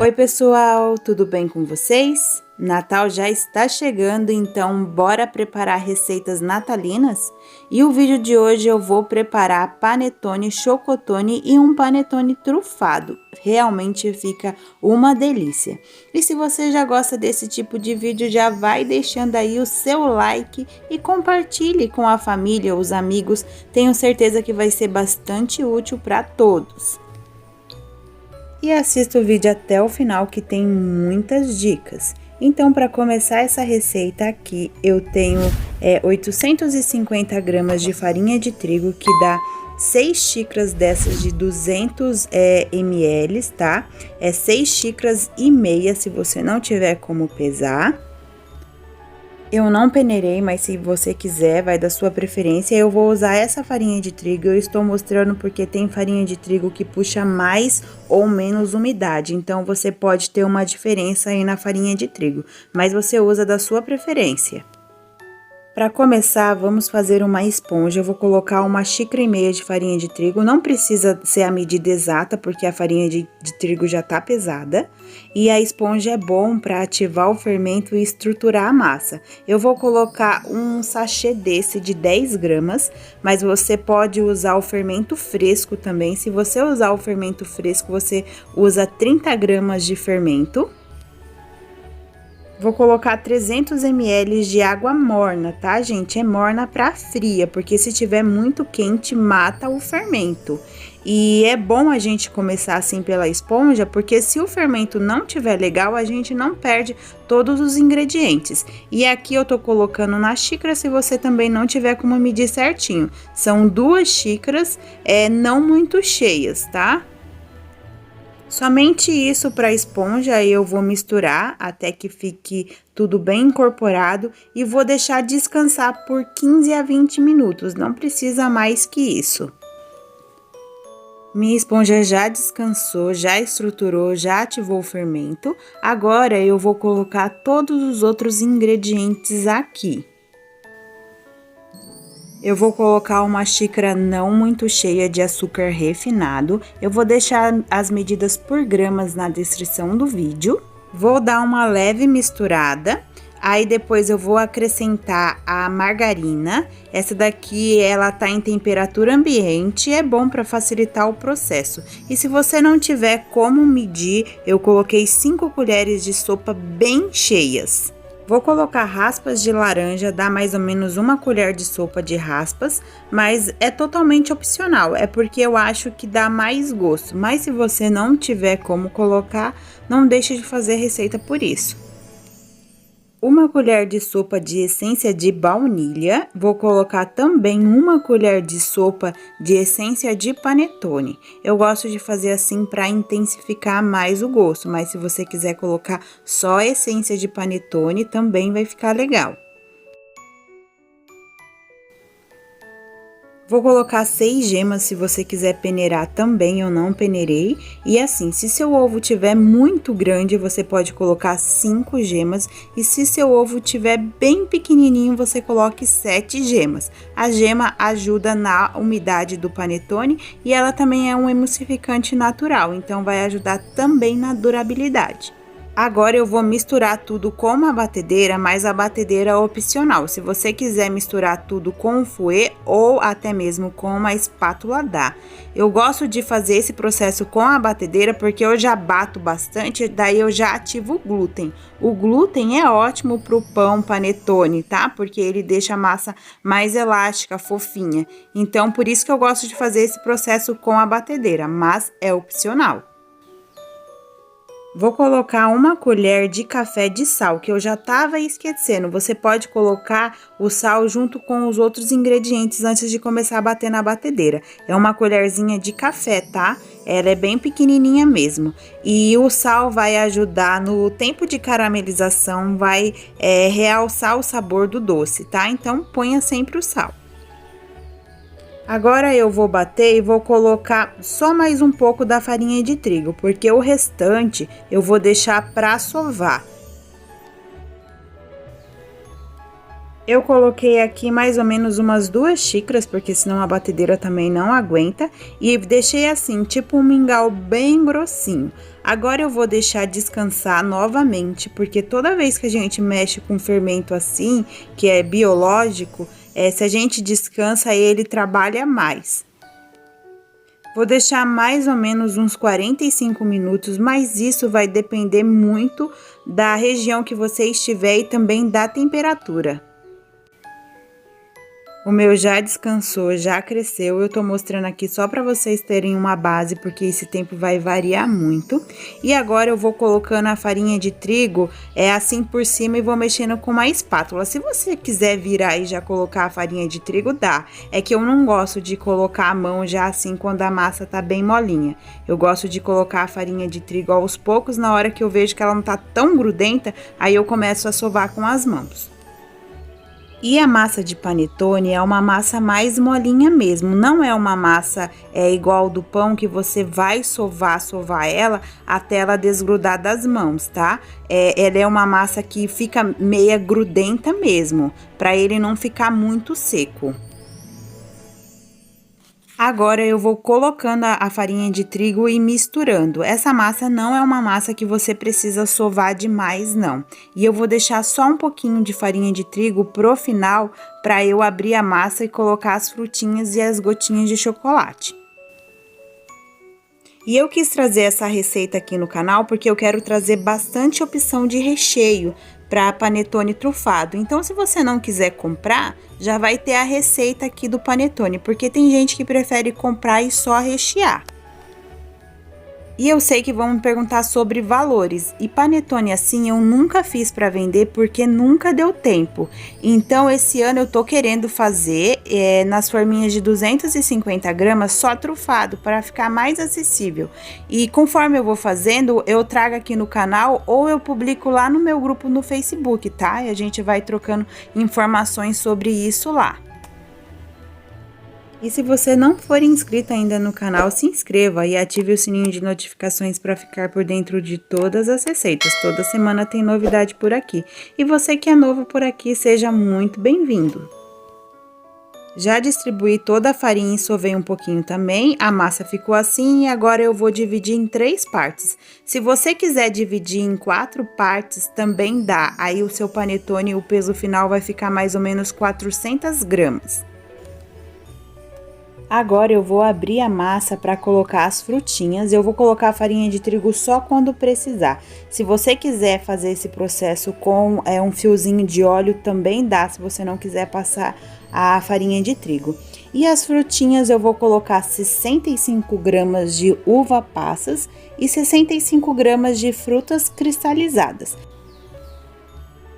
Oi pessoal, tudo bem com vocês? Natal já está chegando, então bora preparar receitas natalinas? E o vídeo de hoje eu vou preparar panetone, chocotone e um panetone trufado. Realmente fica uma delícia. E se você já gosta desse tipo de vídeo, já vai deixando aí o seu like e compartilhe com a família, os amigos. Tenho certeza que vai ser bastante útil para todos. E assista o vídeo até o final que tem muitas dicas. Então, para começar essa receita aqui, eu tenho 850 gramas de farinha de trigo, que dá 6 xícaras dessas de 200 ml, tá? 6 xícaras e meia, se você não tiver como pesar. Eu não peneirei, mas se você quiser, vai da sua preferência. Eu vou usar essa farinha de trigo, eu estou mostrando porque tem farinha de trigo que puxa mais ou menos umidade. Então, você pode ter uma diferença aí na farinha de trigo, mas você usa da sua preferência. Para começar, vamos fazer uma esponja. Eu vou colocar 1,5 xícaras de farinha de trigo. Não precisa ser a medida exata, porque a farinha de trigo já tá pesada. E a esponja é bom para ativar o fermento e estruturar a massa. Eu vou colocar um sachê desse de 10 gramas, mas você pode usar o fermento fresco também. Se você usar o fermento fresco, você usa 30 gramas de fermento. Vou colocar 300 ml de água morna, tá, gente? É morna pra fria, porque se tiver muito quente, mata o fermento. E é bom a gente começar assim pela esponja, porque se o fermento não tiver legal, a gente não perde todos os ingredientes. E aqui eu tô colocando na xícara, se você também não tiver como medir certinho. São 2 xícaras, não muito cheias, tá? Somente isso para a esponja, eu vou misturar até que fique tudo bem incorporado e vou deixar descansar por 15 a 20 minutos, não precisa mais que isso. Minha esponja já descansou, já estruturou, já ativou o fermento. Agora eu vou colocar todos os outros ingredientes aqui. Eu vou colocar 1 xícara não muito cheia de açúcar refinado. Eu vou deixar as medidas por gramas na descrição do vídeo. Vou dar uma leve misturada. Aí depois eu vou acrescentar a margarina. Essa daqui ela tá em temperatura ambiente, é bom para facilitar o processo. E se você não tiver como medir, eu coloquei 5 colheres de sopa bem cheias. Vou colocar raspas de laranja, dá mais ou menos 1 colher de sopa de raspas, mas é totalmente opcional, é porque eu acho que dá mais gosto. Mas se você não tiver como colocar, não deixe de fazer a receita por isso. 1 colher de sopa de essência de baunilha, vou colocar também 1 colher de sopa de essência de panetone. Eu gosto de fazer assim para intensificar mais o gosto, mas se você quiser colocar só essência de panetone, também vai ficar legal. Vou colocar 6 gemas, se você quiser peneirar também, eu não peneirei. E assim, se seu ovo tiver muito grande, você pode colocar 5 gemas. E se seu ovo tiver bem pequenininho, você coloque 7 gemas. A gema ajuda na umidade do panetone e ela também é um emulsificante natural, então vai ajudar também na durabilidade. Agora eu vou misturar tudo com uma batedeira, mas a batedeira é opcional. Se você quiser misturar tudo com um fouet ou até mesmo com uma espátula, dá. Eu gosto de fazer esse processo com a batedeira porque eu já bato bastante, daí eu já ativo o glúten. O glúten é ótimo pro pão panetone, tá? Porque ele deixa a massa mais elástica, fofinha. Então, por isso que eu gosto de fazer esse processo com a batedeira, mas é opcional. Vou colocar 1 colher de café de sal, que eu já tava esquecendo. Você pode colocar o sal junto com os outros ingredientes antes de começar a bater na batedeira. É 1 colherzinha de café, tá? Ela é bem pequenininha mesmo. E o sal vai ajudar no tempo de caramelização, vai realçar o sabor do doce, tá? Então, ponha sempre o sal. Agora eu vou bater e vou colocar só mais um pouco da farinha de trigo, porque o restante eu vou deixar para sovar. Eu coloquei aqui mais ou menos umas 2 xícaras, porque senão a batedeira também não aguenta. E deixei assim, tipo um mingau bem grossinho. Agora eu vou deixar descansar novamente, porque toda vez que a gente mexe com fermento assim, que é biológico, se a gente descansa, ele trabalha mais. Vou deixar mais ou menos uns 45 minutos, mas isso vai depender muito da região que você estiver e também da temperatura. O meu já descansou, já cresceu, eu tô mostrando aqui só para vocês terem uma base, porque esse tempo vai variar muito. E agora eu vou colocando a farinha de trigo, assim por cima e vou mexendo com uma espátula. Se você quiser virar e já colocar a farinha de trigo, dá. É que eu não gosto de colocar a mão já assim quando a massa tá bem molinha. Eu gosto de colocar a farinha de trigo aos poucos, na hora que eu vejo que ela não tá tão grudenta, aí eu começo a sovar com as mãos. E a massa de panetone é uma massa mais molinha mesmo, não é uma massa igual do pão que você vai sovar ela até ela desgrudar das mãos, tá? Ela é uma massa que fica meia grudenta mesmo, para ele não ficar muito seco. Agora eu vou colocando a farinha de trigo e misturando. Essa massa não é uma massa que você precisa sovar demais, não. E eu vou deixar só um pouquinho de farinha de trigo pro final, para eu abrir a massa e colocar as frutinhas e as gotinhas de chocolate. E eu quis trazer essa receita aqui no canal porque eu quero trazer bastante opção de recheio para panetone trufado. Então, se você não quiser comprar, já vai ter a receita aqui do panetone, porque tem gente que prefere comprar e só rechear. E eu sei que vão me perguntar sobre valores, e panetone assim eu nunca fiz para vender porque nunca deu tempo. Então esse ano eu tô querendo fazer nas forminhas de 250 gramas só trufado para ficar mais acessível. E conforme eu vou fazendo, eu trago aqui no canal ou eu publico lá no meu grupo no Facebook, tá? E a gente vai trocando informações sobre isso lá. E se você não for inscrito ainda no canal, se inscreva e ative o sininho de notificações para ficar por dentro de todas as receitas. Toda semana tem novidade por aqui. E você que é novo por aqui, seja muito bem-vindo. Já distribuí toda a farinha e sovei um pouquinho também. A massa ficou assim e agora eu vou dividir em 3 partes. Se você quiser dividir em 4 partes, também dá. Aí o seu panetone, o peso final vai ficar mais ou menos 400 gramas. Agora eu vou abrir a massa para colocar as frutinhas. Eu vou colocar a farinha de trigo só quando precisar. Se você quiser fazer esse processo com um fiozinho de óleo, também dá, se você não quiser passar a farinha de trigo. E as frutinhas eu vou colocar 65 gramas de uva passas e 65 gramas de frutas cristalizadas.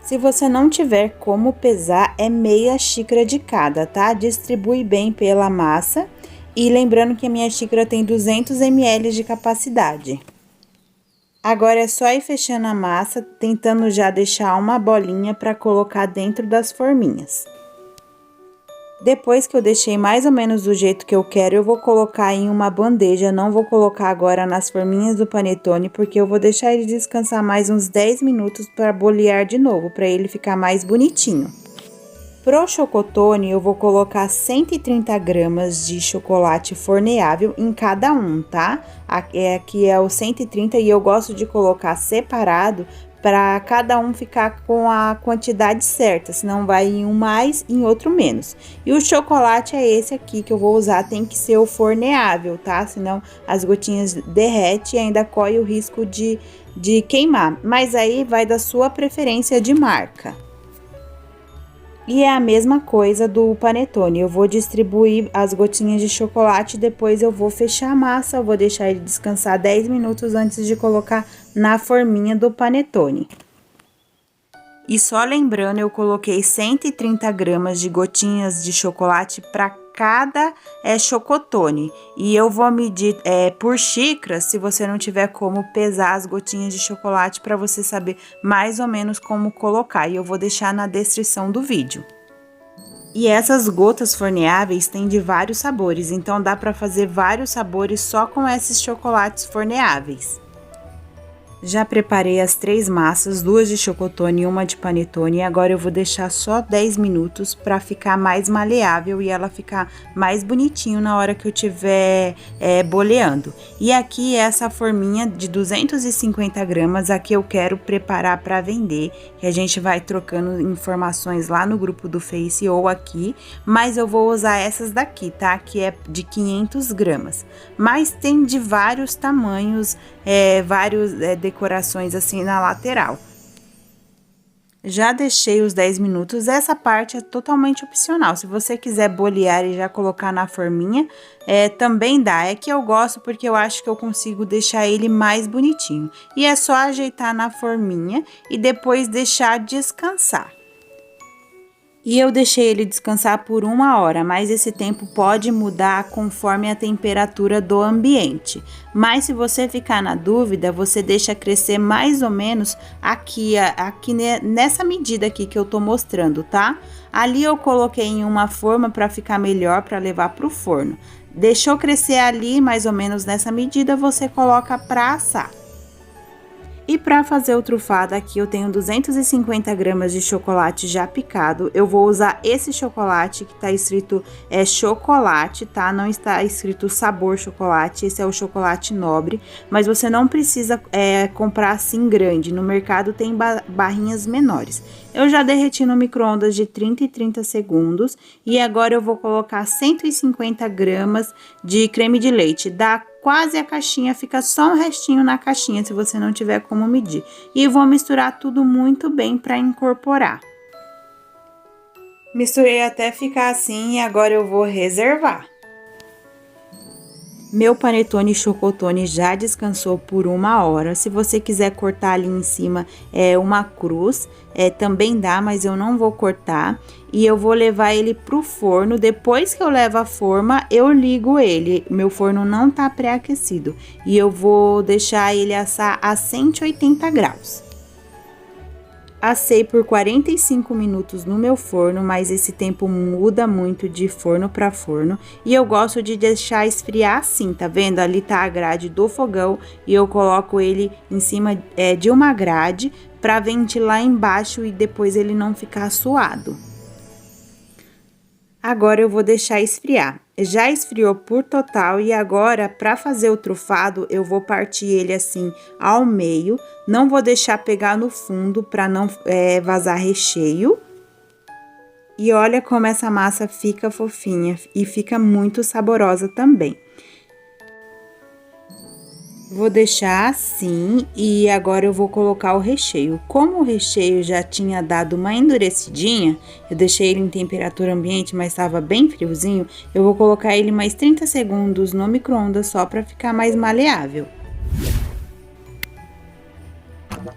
Se você não tiver como pesar, é meia xícara de cada, tá? Distribui bem pela massa. E lembrando que a minha xícara tem 200 ml de capacidade. Agora é só ir fechando a massa, tentando já deixar uma bolinha para colocar dentro das forminhas. Depois que eu deixei mais ou menos do jeito que eu quero, eu vou colocar em uma bandeja. Não vou colocar agora nas forminhas do panetone, porque eu vou deixar ele descansar mais uns 10 minutos para bolear de novo, para ele ficar mais bonitinho. Pro chocotone, eu vou colocar 130 gramas de chocolate forneável em cada um, tá? Aqui é o 130 e eu gosto de colocar separado para cada um ficar com a quantidade certa, senão vai em um mais e em outro menos. E o chocolate é esse aqui que eu vou usar, tem que ser o forneável, tá? Senão as gotinhas derretem e ainda corre o risco de queimar. Mas aí vai da sua preferência de marca. E é a mesma coisa do panetone, eu vou distribuir as gotinhas de chocolate, depois eu vou fechar a massa, eu vou deixar ele descansar 10 minutos antes de colocar na forminha do panetone. E só lembrando, eu coloquei 130 gramas de gotinhas de chocolate para cada chocotone. E eu vou medir por xícara, se você não tiver como pesar as gotinhas de chocolate, para você saber mais ou menos como colocar. E eu vou deixar na descrição do vídeo. E essas gotas forneáveis têm de vários sabores, então dá para fazer vários sabores só com esses chocolates forneáveis. Já preparei as 3 massas, 2 de chocotone e 1 de panetone, e agora eu vou deixar só 10 minutos para ficar mais maleável e ela ficar mais bonitinho na hora que eu tiver boleando. E aqui essa forminha de 250 gramas, aqui eu quero preparar para vender, que a gente vai trocando informações lá no grupo do Face ou aqui, mas eu vou usar essas daqui, tá? Que é de 500 gramas, mas tem de vários tamanhos, vários decorações assim na lateral. Já deixei os 10 minutos, essa parte é totalmente opcional, se você quiser bolear e já colocar na forminha, também dá, é que eu gosto porque eu acho que eu consigo deixar ele mais bonitinho. E é só ajeitar na forminha e depois deixar descansar. E eu deixei ele descansar por 1 hora, mas esse tempo pode mudar conforme a temperatura do ambiente. Mas se você ficar na dúvida, você deixa crescer mais ou menos aqui nessa medida aqui que eu tô mostrando, tá? Ali eu coloquei em uma forma para ficar melhor para levar pro forno. Deixou crescer ali mais ou menos nessa medida, você coloca para assar. E para fazer o trufado aqui eu tenho 250 gramas de chocolate já picado. Eu vou usar esse chocolate que tá escrito chocolate, tá? Não está escrito sabor chocolate, esse é o chocolate nobre. Mas você não precisa comprar assim grande, no mercado tem barrinhas menores. Eu já derreti no micro-ondas de 30 em 30 segundos e agora eu vou colocar 150 gramas de creme de leite. Dá quase a caixinha, fica só um restinho na caixinha se você não tiver como medir. E vou misturar tudo muito bem para incorporar. Misturei até ficar assim e agora eu vou reservar. Meu panetone chocotone já descansou por 1 hora. Se você quiser cortar ali em cima uma cruz, também dá, mas eu não vou cortar. E eu vou levar ele pro forno. Depois que eu levo a forma, eu ligo ele. Meu forno não tá pré-aquecido. E eu vou deixar ele assar a 180 graus. Assei por 45 minutos no meu forno, mas esse tempo muda muito de forno para forno. E eu gosto de deixar esfriar assim, tá vendo? Ali tá a grade do fogão e eu coloco ele em cima de uma grade para ventilar embaixo e depois ele não ficar suado. Agora eu vou deixar esfriar. Já esfriou por total e agora para fazer o trufado eu vou partir ele assim ao meio. Não vou deixar pegar no fundo para não vazar recheio. E olha como essa massa fica fofinha e fica muito saborosa também. Vou deixar assim e agora eu vou colocar o recheio. Como o recheio já tinha dado uma endurecidinha, eu deixei ele em temperatura ambiente, mas estava bem friozinho, eu vou colocar ele mais 30 segundos no micro-ondas só para ficar mais maleável.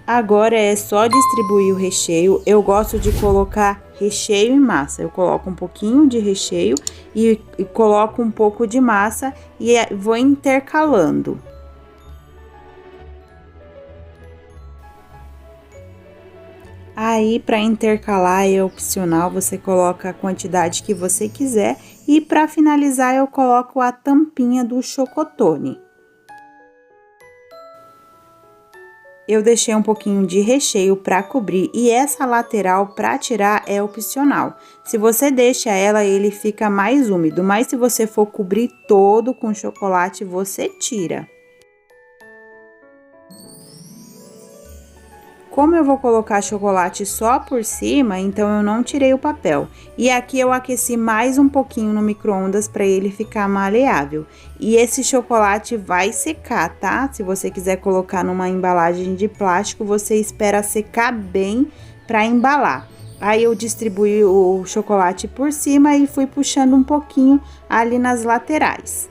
Agora é só distribuir o recheio. Eu gosto de colocar recheio e massa. Eu coloco um pouquinho de recheio e coloco um pouco de massa e vou intercalando. Aí, para intercalar é opcional, você coloca a quantidade que você quiser. E para finalizar, eu coloco a tampinha do chocotone. Eu deixei um pouquinho de recheio para cobrir e essa lateral para tirar é opcional. Se você deixa ela, ele fica mais úmido, mas se você for cobrir todo com chocolate, você tira. Como eu vou colocar chocolate só por cima, então eu não tirei o papel. E aqui eu aqueci mais um pouquinho no micro-ondas para ele ficar maleável. E esse chocolate vai secar, tá? Se você quiser colocar numa embalagem de plástico, você espera secar bem para embalar. Aí eu distribuí o chocolate por cima e fui puxando um pouquinho ali nas laterais.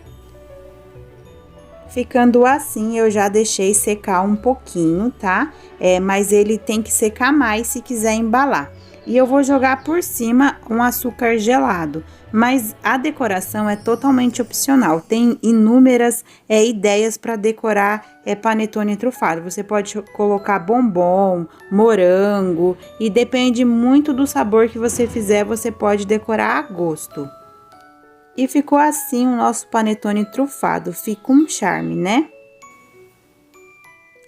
Ficando assim, eu já deixei secar um pouquinho, tá? Mas ele tem que secar mais se quiser embalar. E eu vou jogar por cima um açúcar gelado, mas a decoração é totalmente opcional. Tem inúmeras ideias para decorar panetone trufado. Você pode colocar bombom, morango e depende muito do sabor que você fizer, você pode decorar a gosto. E ficou assim o nosso panetone trufado, fica um charme, né?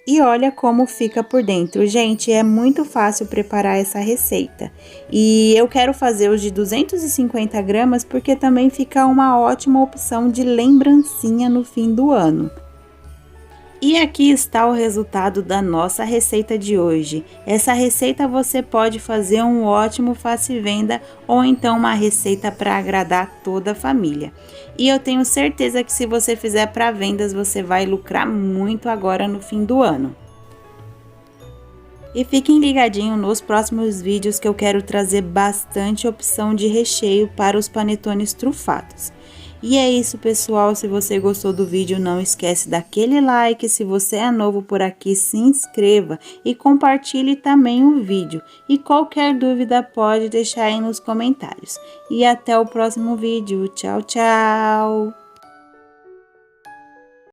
E olha como fica por dentro. Gente, é muito fácil preparar essa receita. E eu quero fazer os de 250 gramas porque também fica uma ótima opção de lembrancinha no fim do ano. E aqui está o resultado da nossa receita de hoje. Essa receita você pode fazer um ótimo faz-venda ou então uma receita para agradar toda a família. E eu tenho certeza que se você fizer para vendas, você vai lucrar muito agora no fim do ano. E fiquem ligadinhos nos próximos vídeos que eu quero trazer bastante opção de recheio para os panetones trufados. E é isso, pessoal. Se você gostou do vídeo, não esquece daquele like. Se você é novo por aqui, se inscreva e compartilhe também o vídeo. E qualquer dúvida pode deixar aí nos comentários. E até o próximo vídeo. Tchau, tchau!